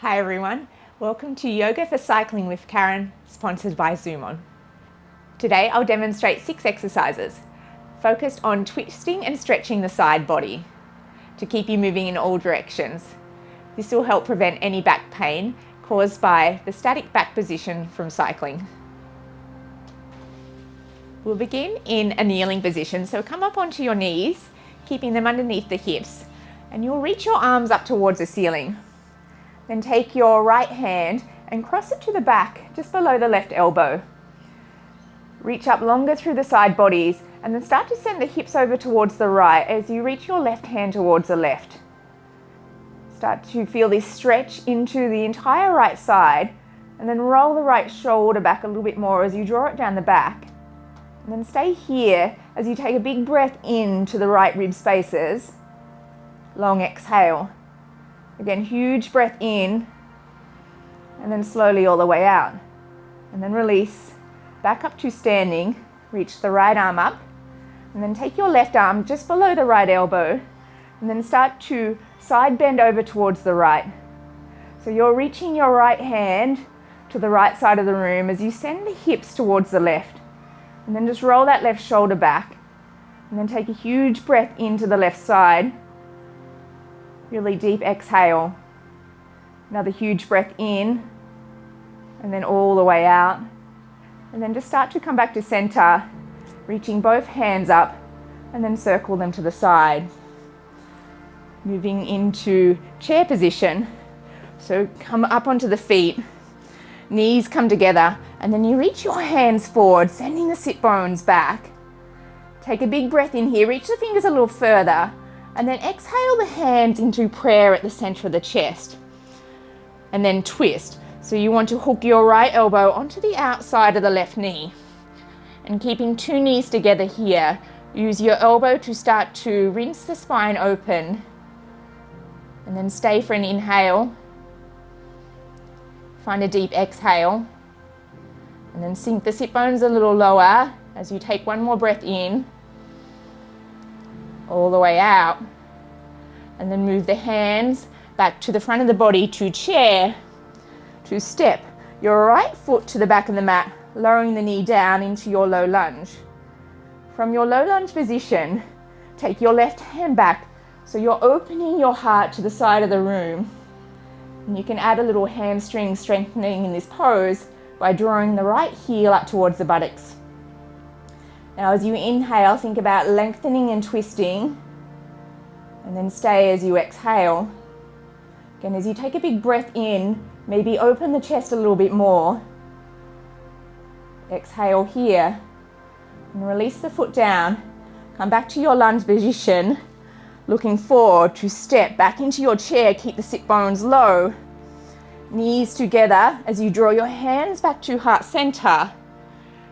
Hi everyone, welcome to Yoga for Cycling with Karen, sponsored by Soomom. Today I'll demonstrate 6 exercises focused on twisting and stretching the side body to keep you moving in all directions. This will help prevent any back pain caused by the static back position from cycling. We'll begin in a kneeling position, so come up onto your knees, keeping them underneath the hips, and you'll reach your arms up towards the ceiling. Then take your right hand and cross it to the back, just below the left elbow. Reach up longer through the side bodies and then start to send the hips over towards the right as you reach your left hand towards the left. Start to feel this stretch into the entire right side and then roll the right shoulder back a little bit more as you draw it down the back. And then stay here as you take a big breath into the right rib spaces. Long exhale. Again, huge breath in, and then slowly all the way out. And then release, back up to standing, reach the right arm up, and then take your left arm just below the right elbow, and then start to side bend over towards the right. So you're reaching your right hand to the right side of the room as you send the hips towards the left. And then just roll that left shoulder back, and then take a huge breath into the left side. Really deep exhale. Another huge breath in, and then all the way out. And then just start to come back to center, reaching both hands up, and then circle them to the side. Moving into chair position. So come up onto the feet, knees come together, and then you reach your hands forward, sending the sit bones back. Take a big breath in here, reach the fingers a little further, and then exhale the hands into prayer at the center of the chest. And then twist. So you want to hook your right elbow onto the outside of the left knee. And keeping 2 knees together here, use your elbow to start to rinse the spine open. And then stay for an inhale. Find a deep exhale. And then sink the sit bones a little lower as you take one more breath in. All the way out, and then move the hands back to the front of the body to chair, to step your right foot to the back of the mat, lowering the knee down into your low lunge. From your low lunge position, take your left hand back so you're opening your heart to the side of the room. And you can add a little hamstring strengthening in this pose by drawing the right heel up towards the buttocks. Now as you inhale, think about lengthening and twisting, and then stay as you exhale. Again, as you take a big breath in, maybe open the chest a little bit more. Exhale here, and release the foot down. Come back to your lunge position, looking forward to step back into your chair. Keep the sit bones low, knees together as you draw your hands back to heart center,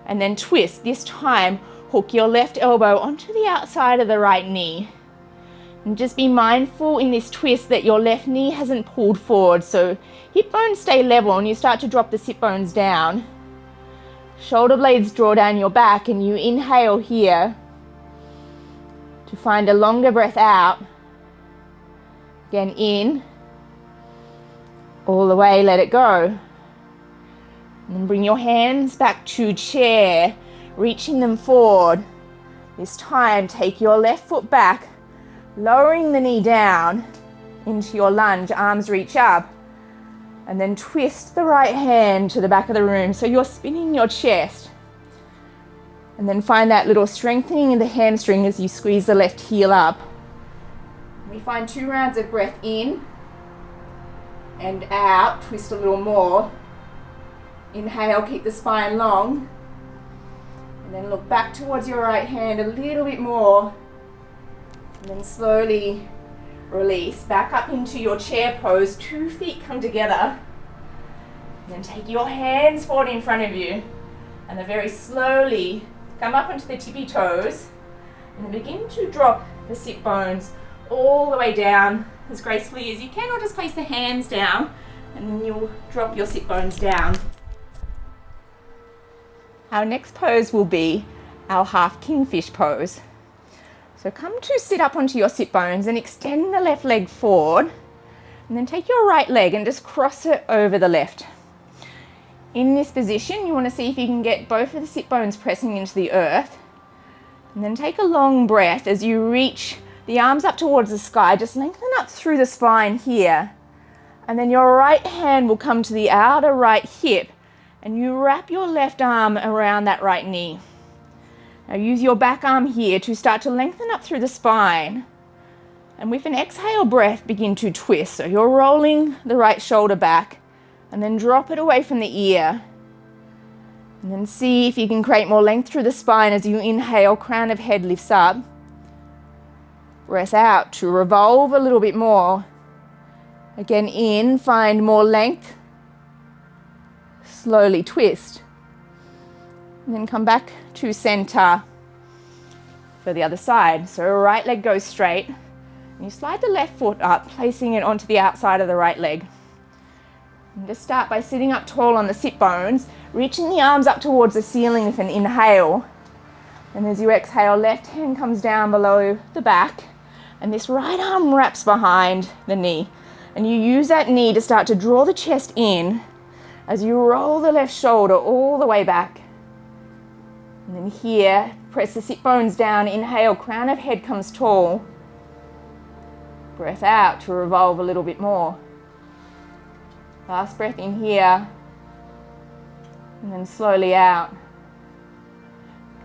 and then twist. This time, hook your left elbow onto the outside of the right knee. And just be mindful in this twist that your left knee hasn't pulled forward, so hip bones stay level and you start to drop the sit bones down. Shoulder blades draw down your back and you inhale here to find a longer breath out. Again, in, all the way, let it go. And then bring your hands back to chair, reaching them forward. This time, take your left foot back, lowering the knee down into your lunge, arms reach up, and then twist the right hand to the back of the room so you're spinning your chest. And then find that little strengthening in the hamstring as you squeeze the left heel up. We find 2 rounds of breath in and out, twist a little more. Inhale, keep the spine long. And then look back towards your right hand a little bit more. And then slowly release. Back up into your chair pose. 2 feet come together. And then take your hands forward in front of you. And then very slowly come up onto the tippy toes. And then begin to drop the sit bones all the way down as gracefully as you can. Or just place the hands down. And then you'll drop your sit bones down. Our next pose will be our half kingfish pose. So come to sit up onto your sit bones and extend the left leg forward. And then take your right leg and just cross it over the left. In this position, you want to see if you can get both of the sit bones pressing into the earth. And then take a long breath as you reach the arms up towards the sky. Just lengthen up through the spine here. And then your right hand will come to the outer right hip and you wrap your left arm around that right knee. Now use your back arm here to start to lengthen up through the spine. And with an exhale breath, begin to twist. So you're rolling the right shoulder back and then drop it away from the ear. And then see if you can create more length through the spine as you inhale, crown of head lifts up. Breath out to revolve a little bit more. Again, in, find more length. Slowly twist. And then come back to center for the other side. So right leg goes straight. And you slide the left foot up, placing it onto the outside of the right leg. And just start by sitting up tall on the sit bones, reaching the arms up towards the ceiling with an inhale. And as you exhale, left hand comes down below the back, and this right arm wraps behind the knee. And you use that knee to start to draw the chest in as you roll the left shoulder all the way back. And then here, press the sit bones down, inhale, crown of head comes tall. Breath out to revolve a little bit more. Last breath in here, and then slowly out.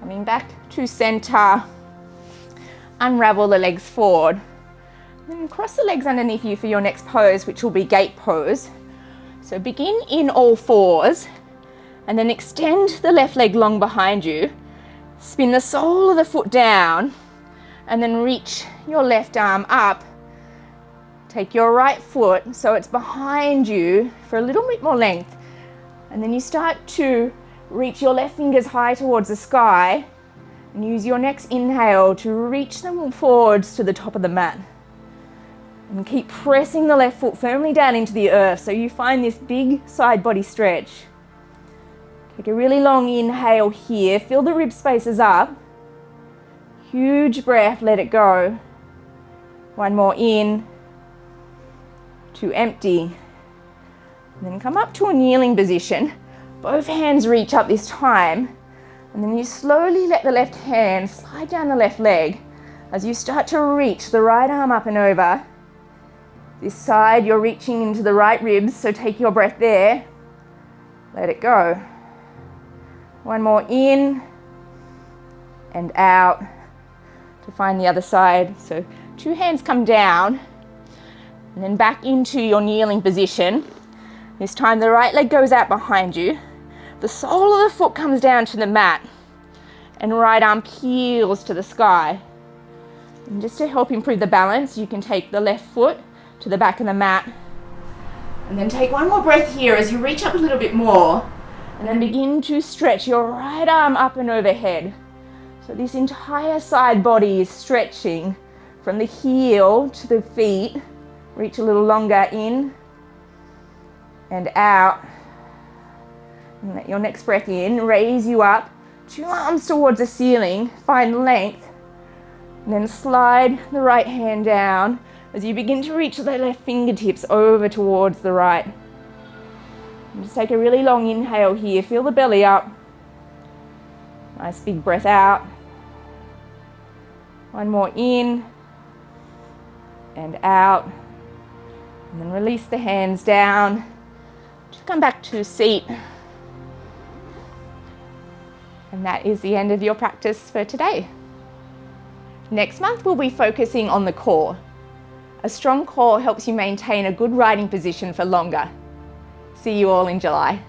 Coming back to center, unravel the legs forward. Then cross the legs underneath you for your next pose, which will be gate pose. So begin in all fours, and then extend the left leg long behind you. Spin the sole of the foot down, and then reach your left arm up. Take your right foot so it's behind you for a little bit more length. And then you start to reach your left fingers high towards the sky and use your next inhale to reach them forwards to the top of the mat. And keep pressing the left foot firmly down into the earth so you find this big side body stretch. Take a really long inhale here, fill the rib spaces up. Huge breath, let it go. One more in. To empty. And then come up to a kneeling position. Both hands reach up this time. And then you slowly let the left hand slide down the left leg as you start to reach the right arm up and over. This side, you're reaching into the right ribs, so take your breath there. Let it go. One more in and out to find the other side. So two hands come down. And then back into your kneeling position. This time the right leg goes out behind you. The sole of the foot comes down to the mat. And right arm peels to the sky. And just to help improve the balance, you can take the left foot to the back of the mat. And then take one more breath here as you reach up a little bit more. And then begin to stretch your right arm up and overhead. So this entire side body is stretching from the heel to the feet. Reach a little longer in and out. And let your next breath in, raise you up, two arms towards the ceiling, find length, and then slide the right hand down as you begin to reach the left fingertips over towards the right. And just take a really long inhale here, feel the belly up. Nice big breath out. One more in and out. And then release the hands down. Just come back to seat. And that is the end of your practice for today. Next month we'll be focusing on the core. A strong core helps you maintain a good riding position for longer. See you all in July.